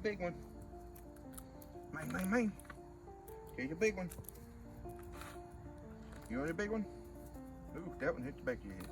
big one. Man. Catch a big one. You want a big one? Ooh, that one hit the back of your head.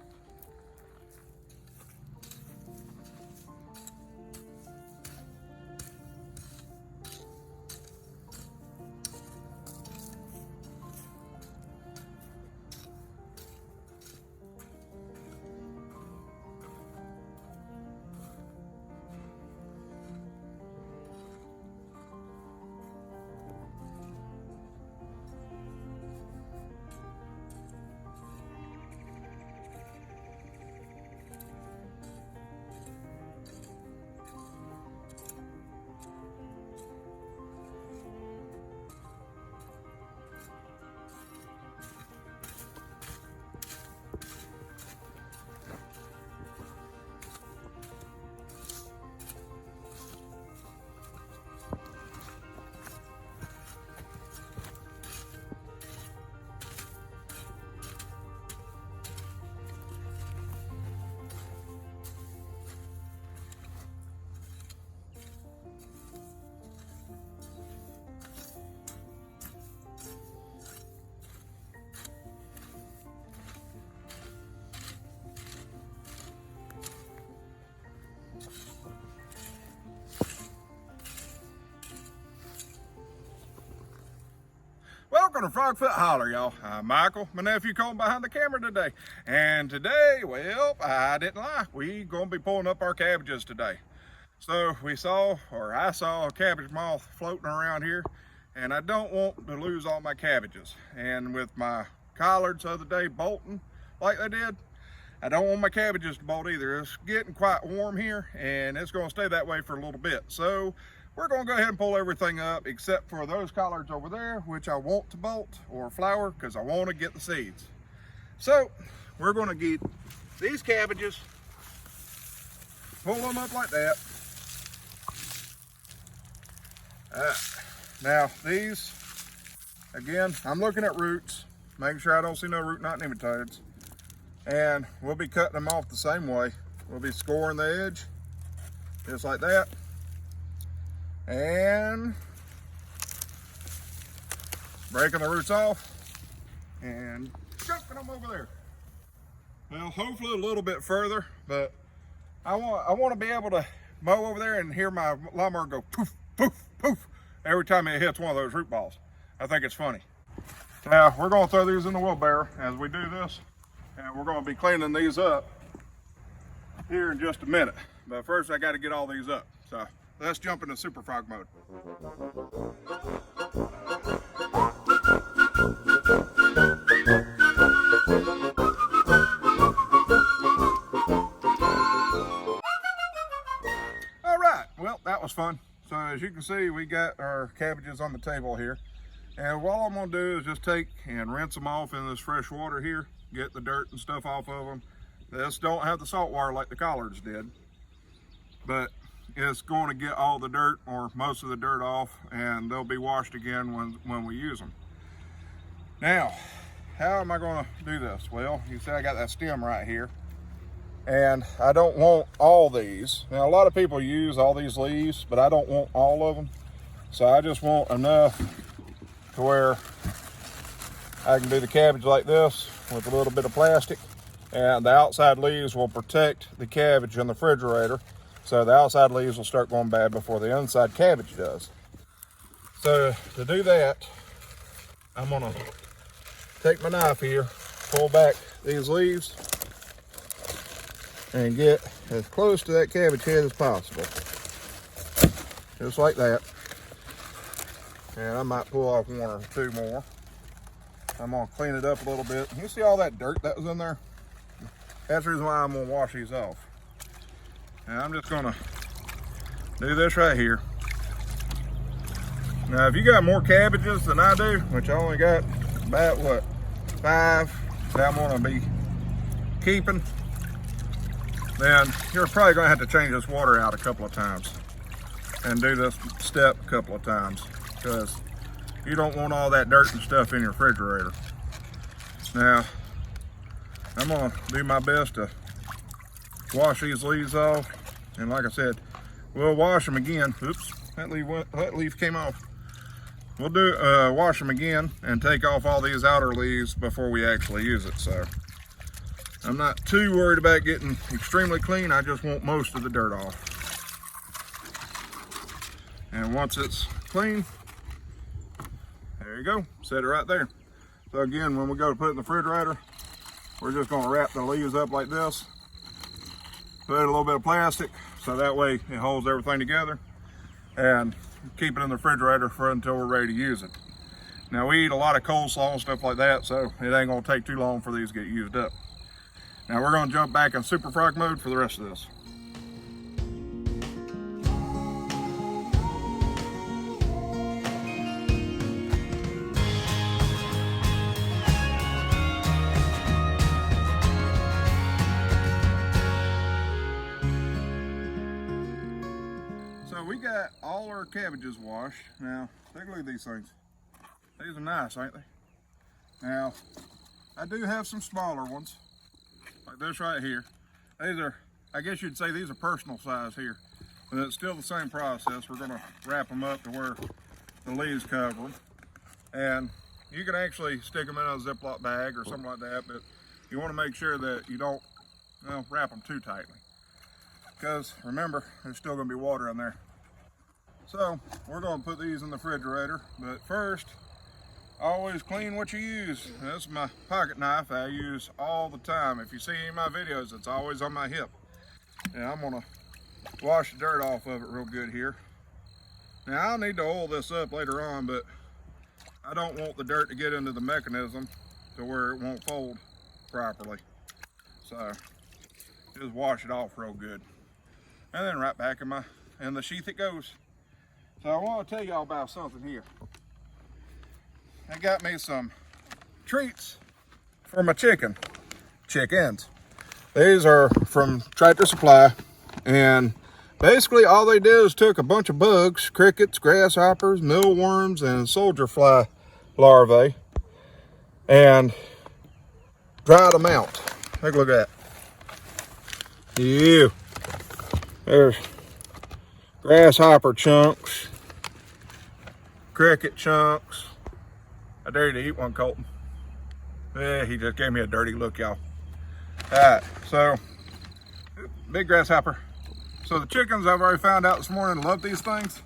Welcome to Frogfoot Holler, y'all. I'm Michael, my nephew Cole behind the camera today. And today, well, I didn't lie. We gonna be pulling up our cabbages today. So I saw a cabbage moth floating around here, and I don't want to lose all my cabbages. And with my collards the other day bolting like they did, I don't want my cabbages to bolt either. It's getting quite warm here, and it's gonna stay that way for a little bit. So we're gonna go ahead and pull everything up except for those collards over there, which I want to bolt or flower because I want to get the seeds. So we're gonna get these cabbages, pull them up like that. Now these, again, I'm looking at roots, making sure I don't see no root knot nematodes. And we'll be cutting them off the same way. We'll be scoring the edge, just like that. And breaking the roots off and chucking them over there. Well, hopefully a little bit further, but I want to be able to mow over there and hear my lawnmower go poof, poof, poof every time it hits one of those root balls. I think it's funny. Now we're going to throw these in the wheelbarrow as we do this, and we're going to be cleaning these up here in just a minute. But first I got to get all these up. So let's jump into Super Frog mode. All right, well, that was fun. So as you can see, we got our cabbages on the table here. And what I'm gonna do is just take and rinse them off in this fresh water here, get the dirt and stuff off of them. This don't have the salt water like the collards did, but it's going to get all the dirt or most of the dirt off, and they'll be washed again when we use them. Now, how am I going to do this? Well, you see I got that stem right here, and I don't want all these. Now, a lot of people use all these leaves, but I don't want all of them. So I just want enough to where I can do the cabbage like this with a little bit of plastic, and the outside leaves will protect the cabbage in the refrigerator. So the outside leaves will start going bad before the inside cabbage does. So to do that, I'm gonna take my knife here, pull back these leaves, and get as close to that cabbage head as possible. Just like that. And I might pull off one or two more. I'm gonna clean it up a little bit. You see all that dirt that was in there? That's the reason why I'm gonna wash these off. Now I'm just gonna do this right here. Now if you got more cabbages than I do, which I only got about what, 5 that I'm gonna be keeping, then you're probably gonna have to change this water out a couple of times and do this step a couple of times, because you don't want all that dirt and stuff in your refrigerator. Now I'm gonna do my best to wash these leaves off, and like I said, we'll wash them again. Oops, that leaf came off. We'll do wash them again and take off all these outer leaves before we actually use it. So I'm not too worried about getting extremely clean. I just want most of the dirt off. And once it's clean, there you go, set it right there. So again, when we go to put it in the refrigerator, we're just gonna wrap the leaves up like this, put a little bit of plastic, so that way it holds everything together, and keep it in the refrigerator until we're ready to use it. Now we eat a lot of coleslaw and stuff like that, so it ain't gonna take too long for these to get used up. Now we're gonna jump back in super frog mode for the rest of this. So we got all our cabbages washed. Now, take a look at these things. These are nice, ain't they? Now, I do have some smaller ones, like this right here. These are, I guess you'd say these are personal size here, but it's still the same process. We're gonna wrap them up to where the leaves cover them. And you can actually stick them in a Ziploc bag or something like that, but you wanna make sure that you don't, wrap them too tightly. Because remember, there's still gonna be water in there. So we're gonna put these in the refrigerator, but first, always clean what you use. This is my pocket knife I use all the time. If you see any of my videos, it's always on my hip. And I'm gonna wash the dirt off of it real good here. Now I'll need to oil this up later on, but I don't want the dirt to get into the mechanism to where it won't fold properly. So just wash it off real good. And then right back in the sheath it goes. So I want to tell y'all about something here. I got me some treats for my chickens. These are from Tractor Supply, and basically all they did is took a bunch of bugs, crickets, grasshoppers, mealworms, and soldier fly larvae, and dried them out. Take a look at that. Yeah. There's grasshopper chunks, cricket chunks. I dare you to eat one, Colton. Yeah, he just gave me a dirty look, y'all. All right, so big grasshopper. So the chickens, I've already found out this morning, love these things.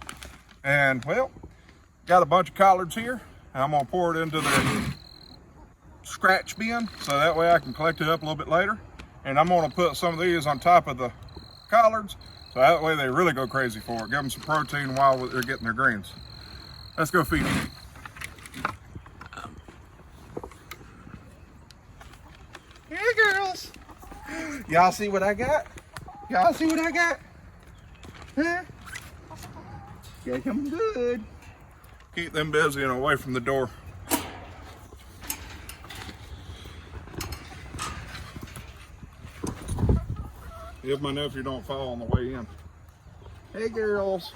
And well, got a bunch of collards here. I'm gonna pour it into the scratch bin, so that way I can collect it up a little bit later. And I'm gonna put some of these on top of the collards, so that way they really go crazy for it. Give them some protein while they're getting their greens. Let's go feed them. Hey girls, y'all see what I got? Y'all see what I got? Huh? Got them good. Keep them busy and away from the door. If my nephew don't fall on the way in. Hey girls.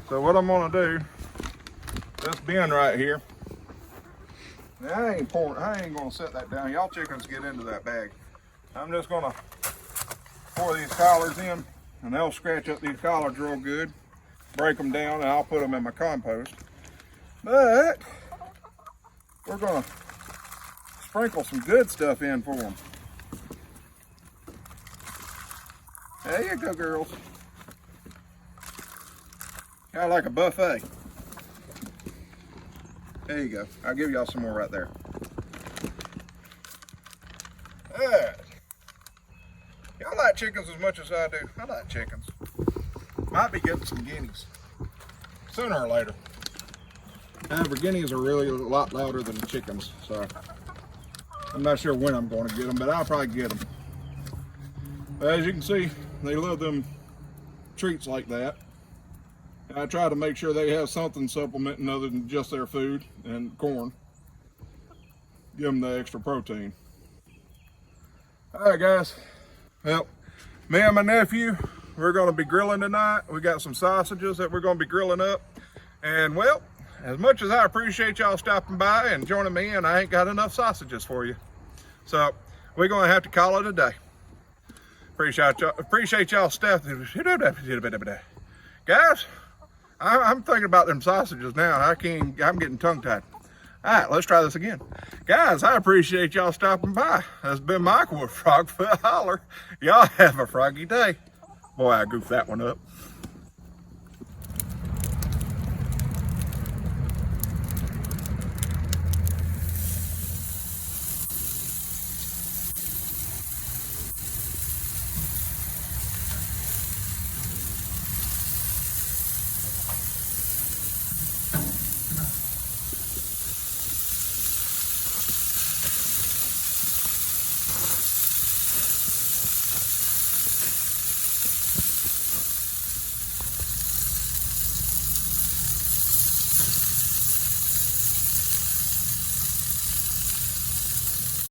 So what I'm gonna do, this bin right here, now I ain't gonna set that down. Y'all chickens get into that bag. I'm just gonna pour these collards in, and they'll scratch up these collards real good, break them down, and I'll put them in my compost. But we're gonna sprinkle some good stuff in for them. There you go, girls. Kind of like a buffet. There you go. I'll give y'all some more right there. All right. Y'all like chickens as much as I do. I like chickens. Might be getting some guineas sooner or later. However, guineas are really a lot louder than chickens, so I'm not sure when I'm going to get them, but I'll probably get them. But as you can see, they love them treats like that. And I try to make sure they have something supplementing other than just their food and corn. Give them the extra protein. All right, guys. Well, me and my nephew, we're going to be grilling tonight. We got some sausages that we're going to be grilling up. And well, as much as I appreciate y'all stopping by and joining me, and I ain't got enough sausages for you. So we're going to have to call it a day. Appreciate y'all stuff. Guys, I'm thinking about them sausages now. I'm getting tongue-tied. All right, let's try this again. Guys, I appreciate y'all stopping by. That's been Michael with Frogfoot Holler. Y'all have a froggy day. Boy, I goofed that one up.